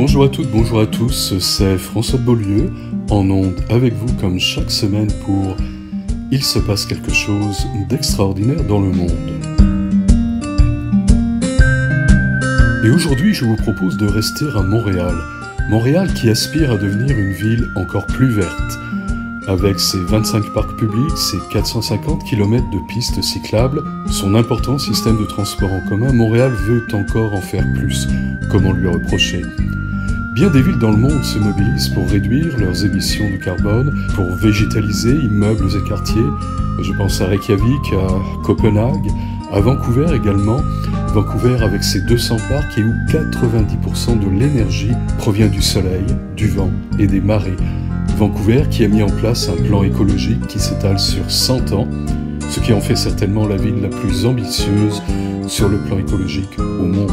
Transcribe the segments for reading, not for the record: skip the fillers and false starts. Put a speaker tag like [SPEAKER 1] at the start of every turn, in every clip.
[SPEAKER 1] Bonjour à toutes, bonjour à tous, c'est François de Beaulieu, en ondes avec vous comme chaque semaine pour Il se passe quelque chose d'extraordinaire dans le monde. Et aujourd'hui, je vous propose de rester à Montréal. Montréal qui aspire à devenir une ville encore plus verte. Avec ses 25 parcs publics, ses 450 km de pistes cyclables, son important système de transport en commun, Montréal veut encore en faire plus. Comment lui reprocher ? Bien des villes dans le monde se mobilisent pour réduire leurs émissions de carbone, pour végétaliser immeubles et quartiers. Je pense à Reykjavik, à Copenhague, à Vancouver également. Vancouver avec ses 200 parcs et où 90% de l'énergie provient du soleil, du vent et des marées. Vancouver qui a mis en place un plan écologique qui s'étale sur 100 ans, ce qui en fait certainement la ville la plus ambitieuse sur le plan écologique au monde.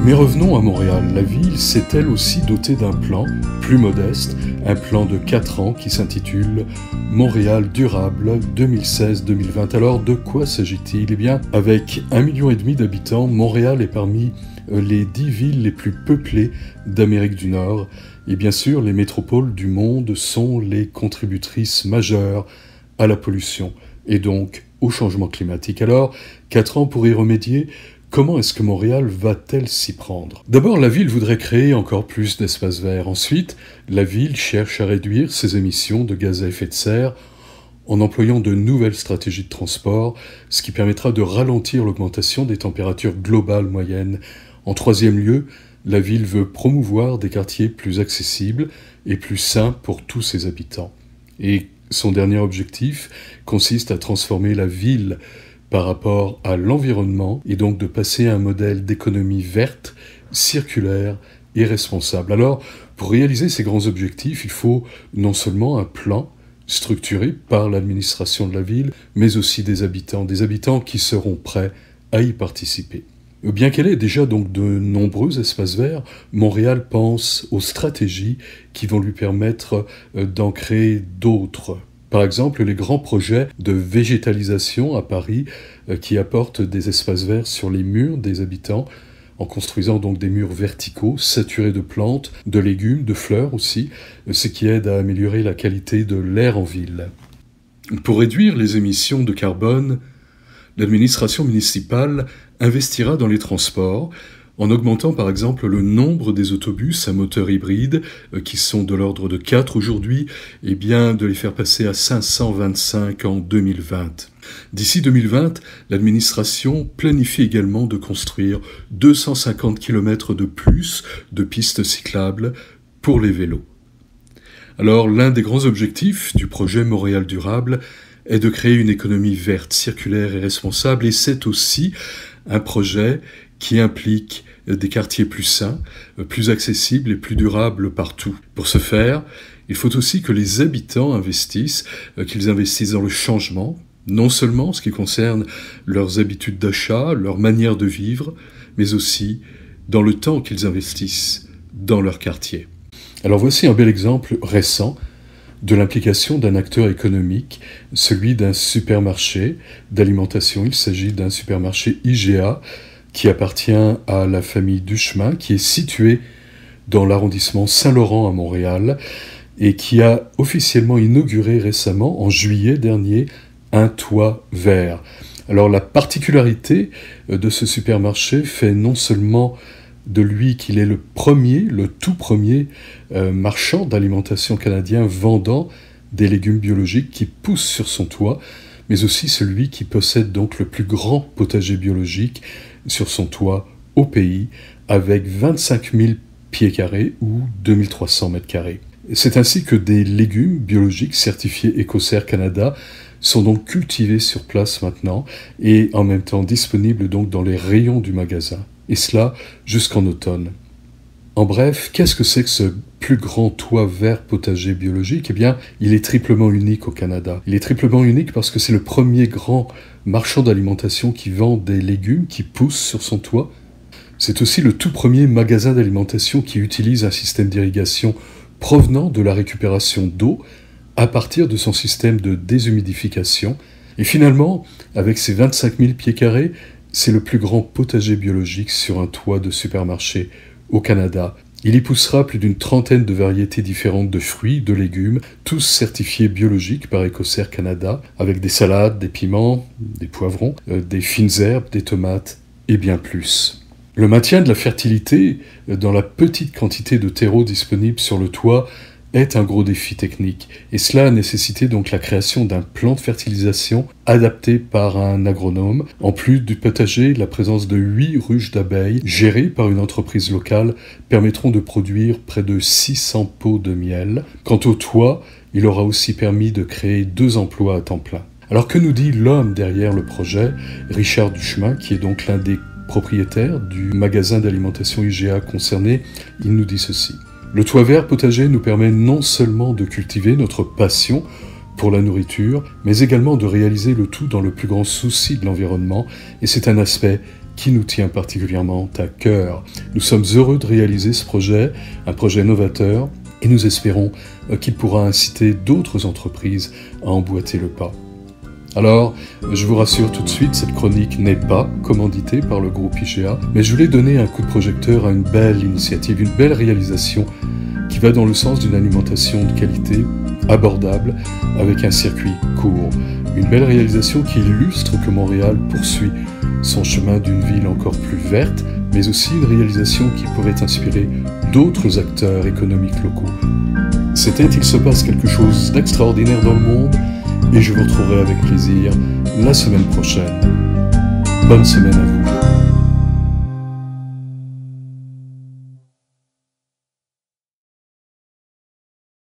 [SPEAKER 1] Mais revenons à Montréal. La ville s'est elle aussi dotée d'un plan plus modeste, un plan de 4 ans qui s'intitule Montréal durable 2016-2020. Alors de quoi s'agit-il ? Eh bien, avec 1,5 million d'habitants, Montréal est parmi les 10 villes les plus peuplées d'Amérique du Nord. Et bien sûr, les métropoles du monde sont les contributrices majeures à la pollution et donc au changement climatique. Alors, 4 ans pour y remédier, comment est-ce que Montréal va-t-elle s'y prendre ? D'abord, la ville voudrait créer encore plus d'espaces verts. Ensuite, la ville cherche à réduire ses émissions de gaz à effet de serre en employant de nouvelles stratégies de transport, ce qui permettra de ralentir l'augmentation des températures globales moyennes. En troisième lieu, la ville veut promouvoir des quartiers plus accessibles et plus sains pour tous ses habitants. Et son dernier objectif consiste à transformer la ville par rapport à l'environnement et donc de passer à un modèle d'économie verte, circulaire et responsable. Alors, pour réaliser ces grands objectifs, il faut non seulement un plan structuré par l'administration de la ville, mais aussi des habitants qui seront prêts à y participer. Bien qu'elle ait déjà donc de nombreux espaces verts, Montréal pense aux stratégies qui vont lui permettre d'en créer d'autres. Par exemple, les grands projets de végétalisation à Paris qui apportent des espaces verts sur les murs des habitants, en construisant donc des murs verticaux saturés de plantes, de légumes, de fleurs aussi, ce qui aide à améliorer la qualité de l'air en ville. Pour réduire les émissions de carbone, l'administration municipale investira dans les transports en augmentant par exemple le nombre des autobus à moteur hybride qui sont de l'ordre de 4 aujourd'hui, et bien de les faire passer à 525 en 2020. D'ici 2020, l'administration planifie également de construire 250 km de plus de pistes cyclables pour les vélos. Alors l'un des grands objectifs du projet Montréal durable est de créer une économie verte, circulaire et responsable, et c'est aussi un projet qui implique des quartiers plus sains, plus accessibles et plus durables partout. Pour ce faire, il faut aussi que les habitants investissent, qu'ils investissent dans le changement, non seulement en ce qui concerne leurs habitudes d'achat, leur manière de vivre, mais aussi dans le temps qu'ils investissent dans leur quartier. Alors voici un bel exemple récent de l'implication d'un acteur économique, celui d'un supermarché d'alimentation. Il s'agit d'un supermarché IGA qui appartient à la famille Duchemin, qui est situé dans l'arrondissement Saint-Laurent à Montréal et qui a officiellement inauguré récemment, en juillet dernier, un toit vert. Alors la particularité de ce supermarché fait non seulement de lui qu'il est le tout premier marchand d'alimentation canadien vendant des légumes biologiques qui poussent sur son toit, mais aussi celui qui possède donc le plus grand potager biologique sur son toit au pays, avec 25 000 pieds carrés ou 2300 mètres carrés. C'est ainsi que des légumes biologiques certifiés Écocert Canada sont donc cultivés sur place maintenant et en même temps disponibles donc dans les rayons du magasin. Et cela jusqu'en automne. En bref, qu'est-ce que c'est que ce plus grand toit vert potager biologique ? Eh bien, il est triplement unique au Canada. Il est triplement unique parce que c'est le premier grand marchand d'alimentation qui vend des légumes qui poussent sur son toit. C'est aussi le tout premier magasin d'alimentation qui utilise un système d'irrigation provenant de la récupération d'eau à partir de son système de déshumidification. Et finalement, avec ses 25 000 pieds carrés, c'est le plus grand potager biologique sur un toit de supermarché au Canada. Il y poussera plus d'une trentaine de variétés différentes de fruits, de légumes, tous certifiés biologiques par Ecocer Canada, avec des salades, des piments, des poivrons, des fines herbes, des tomates et bien plus. Le maintien de la fertilité dans la petite quantité de terreau disponible sur le toit est un gros défi technique, et cela a nécessité donc la création d'un plan de fertilisation adapté par un agronome. En plus du potager, la présence de 8 ruches d'abeilles gérées par une entreprise locale permettront de produire près de 600 pots de miel. Quant au toit, il aura aussi permis de créer 2 emplois à temps plein. Alors que nous dit l'homme derrière le projet, Richard Duchemin, qui est donc l'un des propriétaires du magasin d'alimentation IGA concerné? Il nous dit ceci. Le toit vert potager nous permet non seulement de cultiver notre passion pour la nourriture, mais également de réaliser le tout dans le plus grand souci de l'environnement, et c'est un aspect qui nous tient particulièrement à cœur. Nous sommes heureux de réaliser ce projet, un projet novateur, et nous espérons qu'il pourra inciter d'autres entreprises à emboîter le pas. Alors, je vous rassure tout de suite, cette chronique n'est pas commanditée par le groupe IGA, mais je voulais donner un coup de projecteur à une belle initiative, une belle réalisation qui va dans le sens d'une alimentation de qualité, abordable, avec un circuit court. Une belle réalisation qui illustre que Montréal poursuit son chemin d'une ville encore plus verte, mais aussi une réalisation qui pourrait inspirer d'autres acteurs économiques locaux. C'était Il se passe quelque chose d'extraordinaire dans le monde, et je vous retrouverai avec plaisir la semaine prochaine. Bonne semaine à vous.